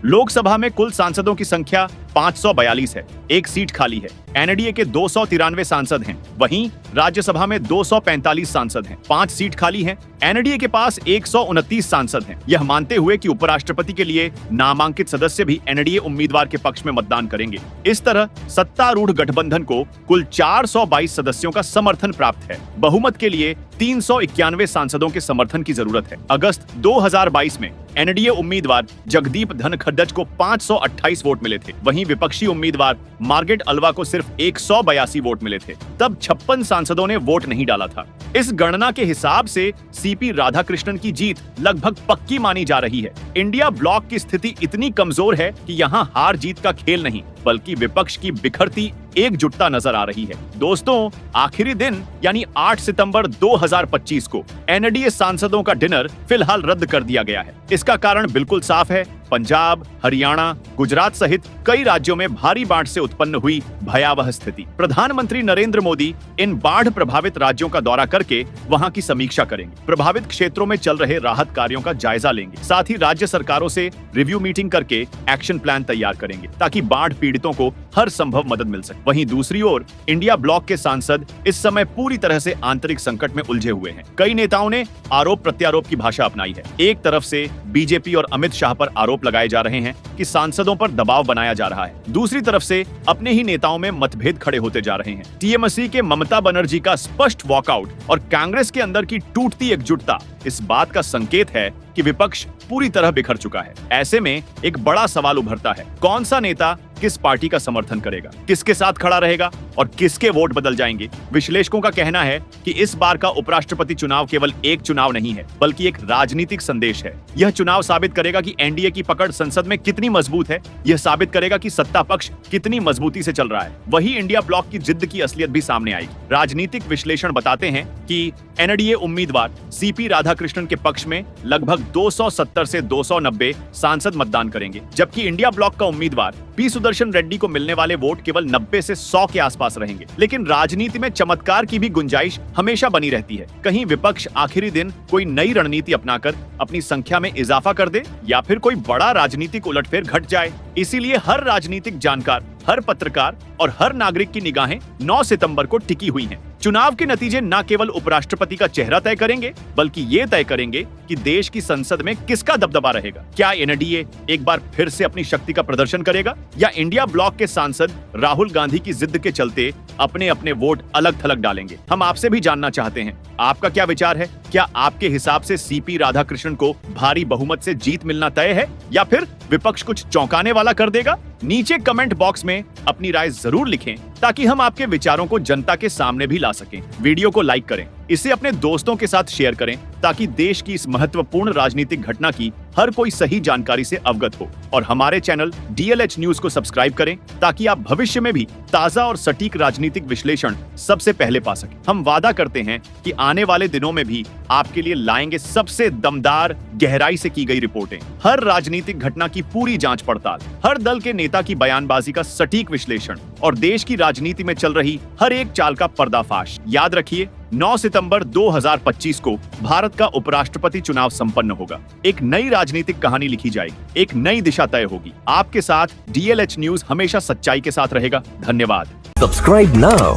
लोकसभा में कुल सांसदों की संख्या 542 है, एक सीट खाली है। एनडीए के 293 सांसद हैं, वहीं राज्यसभा में 245 सांसद हैं, 5 सीट खाली हैं। एनडीए के पास 129 सांसद हैं। यह मानते हुए कि उपराष्ट्रपति के लिए नामांकित सदस्य भी एनडीए उम्मीदवार के पक्ष में मतदान करेंगे। इस तरह सत्तारूढ़ गठबंधन को कुल 422 सदस्यों का समर्थन प्राप्त है। बहुमत के लिए 391 सांसदों के समर्थन की जरूरत है। अगस्त 2022 में एनडीए उम्मीदवार जगदीप धनखड़ को 528 वोट मिले थे, वहीं विपक्षी उम्मीदवार मार्गरेट अल्वा को सिर्फ 182 वोट मिले थे। तब 56 सांसदों ने वोट नहीं डाला था। इस गणना के हिसाब से सीपी राधाकृष्णन की जीत लगभग पक्की मानी जा रही है। इंडिया ब्लॉक की स्थिति इतनी कमजोर है कि यहाँ हार जीत का खेल नहीं, बल्कि विपक्ष की बिखरती एकजुटता नजर आ रही है। दोस्तों, आखिरी दिन यानी 8 सितंबर 2025 को एनडीए सांसदों का डिनर फिलहाल रद्द कर दिया गया है। इसका कारण बिल्कुल साफ है। पंजाब, हरियाणा, गुजरात सहित कई राज्यों में भारी बाढ़ से उत्पन्न हुई भयावह स्थिति। प्रधानमंत्री नरेंद्र मोदी इन बाढ़ प्रभावित राज्यों का दौरा करके वहां की समीक्षा करेंगे, प्रभावित क्षेत्रों में चल रहे राहत कार्यों का जायजा लेंगे, साथ ही राज्य सरकारों से रिव्यू मीटिंग करके एक्शन प्लान तैयार करेंगे ताकि बाढ़ पीड़ितों को हर संभव मदद मिल सके। वहीं दूसरी ओर इंडिया ब्लॉक के सांसद इस समय पूरी तरह से आंतरिक संकट में उलझे हुए हैं। कई नेताओं ने आरोप प्रत्यारोप की भाषा अपनाई है। एक तरफ से बीजेपी और अमित शाह पर आरोप लगाए जा रहे हैं कि सांसदों पर दबाव बनाया जा रहा है, दूसरी तरफ से अपने ही नेताओं में मतभेद खड़े होते जा रहे हैं। टीएमसी के ममता बनर्जी का स्पष्ट वॉकआउट और कांग्रेस के अंदर की टूटती एकजुटता इस बात का संकेत है कि विपक्ष पूरी तरह बिखर चुका है। ऐसे में एक बड़ा सवाल उभरता है, कौन सा नेता किस पार्टी का समर्थन करेगा, किसके साथ खड़ा रहेगा और किसके वोट बदल जाएंगे। विश्लेषकों का कहना है कि इस बार का उपराष्ट्रपति चुनाव केवल एक चुनाव नहीं है, बल्कि एक राजनीतिक संदेश है। यह चुनाव साबित करेगा कि एनडीए की पकड़ संसद में कितनी मजबूत है। यह साबित करेगा कि सत्ता पक्ष कितनी मजबूती से चल रहा है। वही इंडिया ब्लॉक की जिद्द की असलियत भी सामने आएगी। राजनीतिक विश्लेषण बताते हैं कि एनडीए उम्मीदवार सीपी राधाकृष्णन के पक्ष में लगभग 270 से 290 सांसद मतदान करेंगे, जबकि इंडिया ब्लॉक का उम्मीदवार पी सुदर्शन रेड्डी को मिलने वाले वोट केवल 90 से 100 के आसपास रहेंगे। लेकिन राजनीति में चमत्कार की भी गुंजाइश हमेशा बनी रहती है। कहीं विपक्ष आखिरी दिन कोई नई रणनीति अपनाकर अपनी संख्या में इजाफा कर दे या फिर कोई बड़ा राजनीतिक उलटफेर घट जाए। इसीलिए हर राजनीतिक जानकार, हर पत्रकार और हर नागरिक की निगाहें 9 सितंबर को टिकी हुई हैं। चुनाव के नतीजे न केवल उपराष्ट्रपति का चेहरा तय करेंगे, बल्कि ये तय करेंगे कि देश की संसद में किसका दबदबा रहेगा। क्या एनडीए एक बार फिर से अपनी शक्ति का प्रदर्शन करेगा या इंडिया ब्लॉक के सांसद राहुल गांधी की जिद के चलते अपने अपने वोट अलग थलग डालेंगे। हम आपसे भी जानना चाहते हैं, आपका क्या विचार है? क्या आपके हिसाब से सीपी राधाकृष्णन को भारी बहुमत से जीत मिलना तय है या फिर विपक्ष कुछ चौंकाने वाला कर देगा? नीचे कमेंट बॉक्स में अपनी राय जरूर लिखें ताकि हम आपके विचारों को जनता के सामने भी ला सकें। वीडियो को लाइक करें, इसे अपने दोस्तों के साथ शेयर करें ताकि देश की इस महत्वपूर्ण राजनीतिक घटना की हर कोई सही जानकारी से अवगत हो। और हमारे चैनल डीएलएच न्यूज को सब्सक्राइब करें ताकि आप भविष्य में भी ताजा और सटीक राजनीतिक विश्लेषण सबसे पहले पा सकें। हम वादा करते हैं कि आने वाले दिनों में भी आपके लिए लाएंगे सबसे दमदार, गहराई से की गई रिपोर्टें, हर राजनीतिक घटना की पूरी जांच पड़ताल, हर दल के नेता की बयानबाजी का सटीक विश्लेषण और देश की राजनीति में चल रही हर एक चाल का पर्दाफाश। याद रखिए, 9 सितंबर 2025 को भारत का उपराष्ट्रपति चुनाव संपन्न होगा। एक नई राजनीतिक कहानी लिखी जाएगी, एक नई दिशा तय होगी। आपके साथ डीएलएच न्यूज हमेशा सच्चाई के साथ रहेगा। धन्यवाद। Subscribe now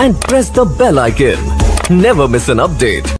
and press the bell icon. Never miss an update.